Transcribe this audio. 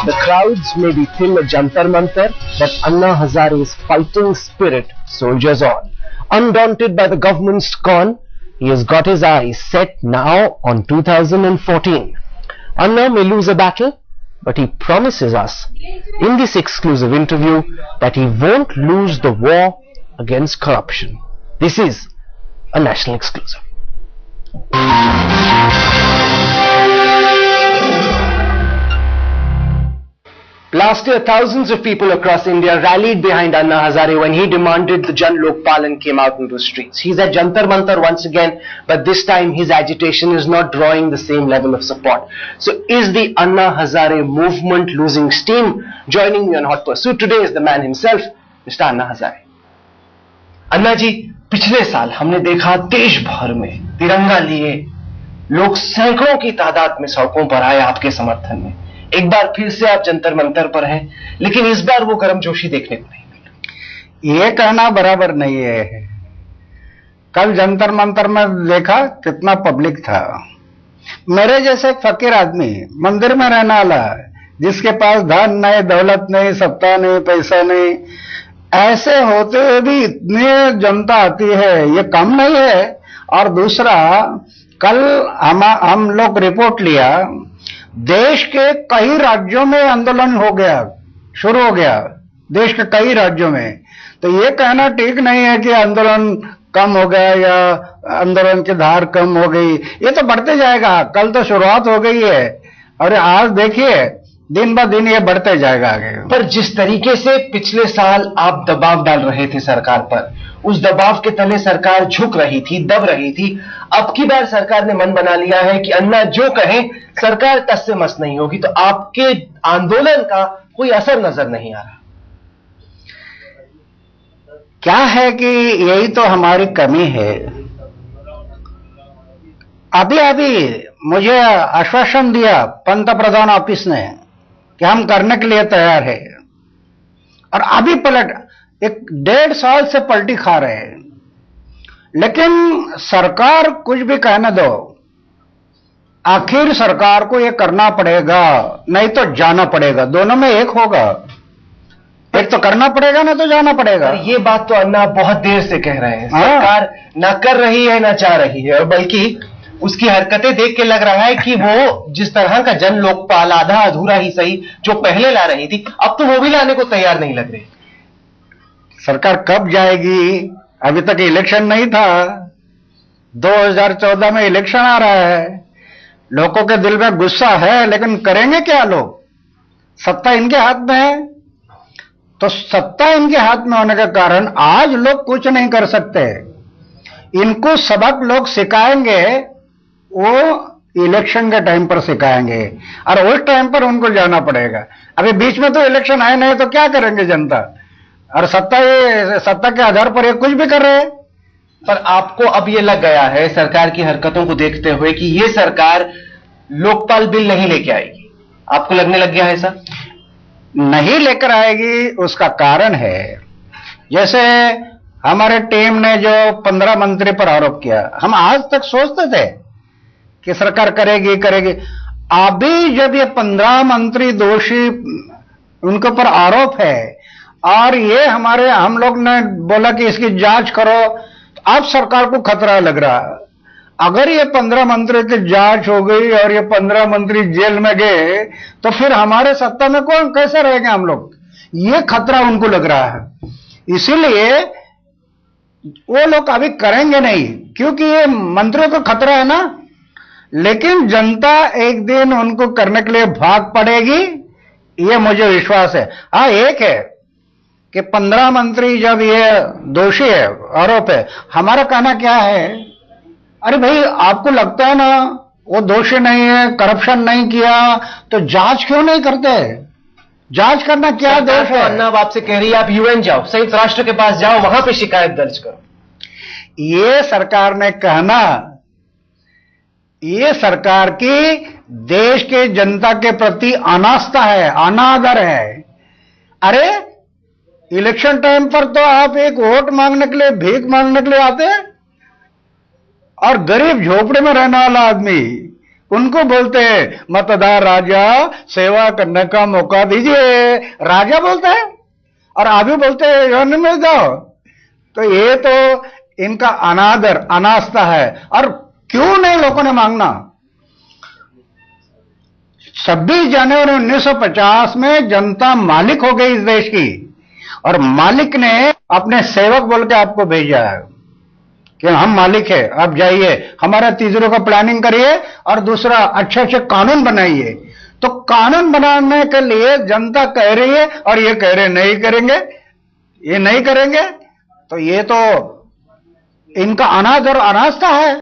The crowds may be thin at Jantar Mantar, but Anna Hazare's fighting spirit soldiers on. Undaunted by the government's scorn, he has got his eyes set now on 2014. Anna may lose a battle, but he promises us in this exclusive interview that he won't lose the war against corruption. This is a national exclusive. Last year, thousands of people across India rallied behind Anna Hazare when he demanded the Jan Lokpal and came out into the streets. He's at Jantar Mantar once again, but this time his agitation is not drawing the same level of support. So is the Anna Hazare movement losing steam? Joining me on Hot Pursuit today is the man himself, Mr. Anna Hazare. अन्ना जी, पिछले साल हमने देखा देश भर में तिरंगा लिए लोग सैकड़ों की तादाद में सड़कों पर आए आपके समर्थन में। एक बार फिर से आप जंतर मंतर पर हैं, लेकिन इस बार वो गर्मजोशी देखने को नहीं मिली। ये कहना बराबर नहीं है। कल जंतर मंतर में देखा कितना पब्लिक था। मेरे जैसे फकीर आदमी मंदिर में रहने वाला, जिसके पास धन नहीं, दौलत नहीं, सत्ता नहीं, पैसा नहीं, ऐसे होते हुए भी इतनी जनता आती है, ये कम नहीं है। और दूसरा, कल हम लोग रिपोर्ट लिया, देश के कई राज्यों में आंदोलन हो गया, शुरू हो गया देश के कई राज्यों में। तो ये कहना ठीक नहीं है कि आंदोलन कम हो गया या आंदोलन की धार कम हो गई। ये तो बढ़ते जाएगा। कल तो शुरुआत हो गई है और आज देखिए दिन ब दिन ये बढ़ते जाएगा आगे। पर जिस तरीके से पिछले साल आप दबाव डाल रहे थे सरकार पर, उस दबाव के तले सरकार झुक रही थी, दब रही थी। अब की बार सरकार ने मन बना लिया है कि अन्ना जो कहें सरकार टस से मस नहीं होगी, तो आपके आंदोलन का कोई असर नजर नहीं आ रहा। क्या है कि यही तो हमारी कमी है। अभी अभी मुझे आश्वासन दिया पंतप्रधान ऑफिस ने कि हम करने के लिए तैयार है, और अभी पलट 1.5 साल से पलटी खा रहे हैं। लेकिन सरकार कुछ भी कहने दो, आखिर सरकार को ये करना पड़ेगा, नहीं तो जाना पड़ेगा। दोनों में एक होगा, एक तो करना पड़ेगा ना तो जाना पड़ेगा। ये बात तो अन्ना बहुत देर से कह रहे हैं। सरकार ना कर रही है ना चाह रही है, और बल्कि उसकी हरकतें देख के लग रहा है कि वो जिस तरह का जन लोकपाल आधा अधूरा ही सही जो पहले ला रही थी, अब तो वो भी लाने को तैयार नहीं लग रही। सरकार कब जाएगी? अभी तक इलेक्शन नहीं था। 2014 में इलेक्शन आ रहा है। लोगों के दिल में गुस्सा है, लेकिन करेंगे क्या लोग? सत्ता इनके हाथ में है। तो सत्ता इनके हाथ में होने के कारण आज लोग कुछ नहीं कर सकते। इनको सबक लोग सिखाएंगे, वो इलेक्शन के टाइम पर सिखाएंगे, और उस टाइम पर उनको जाना पड़ेगा। अभी बीच में तो इलेक्शन आए नहीं, तो क्या करेंगे जनता? और सत्ता के आधार पर ये कुछ भी कर रहे हैं। पर आपको अब ये लग गया है सरकार की हरकतों को देखते हुए कि ये सरकार लोकपाल बिल नहीं लेके आएगी। आपको लगने लग गया है ऐसा? नहीं लेकर आएगी। उसका कारण है, जैसे हमारे टीम ने जो 15 मंत्री पर आरोप किया, हम आज तक सोचते थे कि सरकार करेगी करेगी। अभी जब ये 15 मंत्री दोषी उनके ऊपर आरोप है और ये हम लोग ने बोला कि इसकी जांच करो, अब सरकार को खतरा लग रहा। अगर ये 15 मंत्री की जांच हो गई और ये 15 मंत्री जेल में गए, तो फिर हमारे सत्ता में कौन कैसे रहेंगे हम लोग? ये खतरा उनको लग रहा है। इसीलिए वो लोग अभी करेंगे नहीं, क्योंकि ये मंत्रियों को खतरा है ना। लेकिन जनता एक दिन उनको करने के लिए भाग पड़ेगी, ये मुझे विश्वास है। हाँ, एक है कि 15 मंत्री जब ये दोषी है, आरोप है, हमारा कहना क्या है, अरे भाई आपको लगता है ना वो दोषी नहीं है, करप्शन नहीं किया, तो जांच क्यों नहीं करते? जांच करना क्या दोष है? अन्ना आपसे कह रही है आप यूएन जाओ, संयुक्त राष्ट्र के पास जाओ, वहां पे शिकायत दर्ज करो। ये सरकार ने कहना, ये सरकार की देश के जनता के प्रति अनास्था है, अनादर है। अरे इलेक्शन टाइम पर तो आप एक वोट मांगने के लिए, भीख मांगने के लिए आते हैं, और गरीब झोपड़े में रहने वाला आदमी उनको बोलते हैं मतदार राजा, सेवा करने का मौका दीजिए। राजा बोलता है और अभी बोलते हैं योनि में जाओ। तो ये तो इनका अनादर, अनास्था है। और क्यों नहीं लोगों ने मांगना? 26 जनवरी 1950 में जनता मालिक हो गई इस देश की, और मालिक ने अपने सेवक बोल के आपको भेजा है कि हम मालिक है, आप जाइए हमारा तीसरों का प्लानिंग करिए और दूसरा अच्छे अच्छे कानून बनाइए। तो कानून बनाने के लिए जनता कह रही है और ये कह रहे नहीं करेंगे, ये नहीं करेंगे। तो ये तो इनका अनादर और अनास्था है।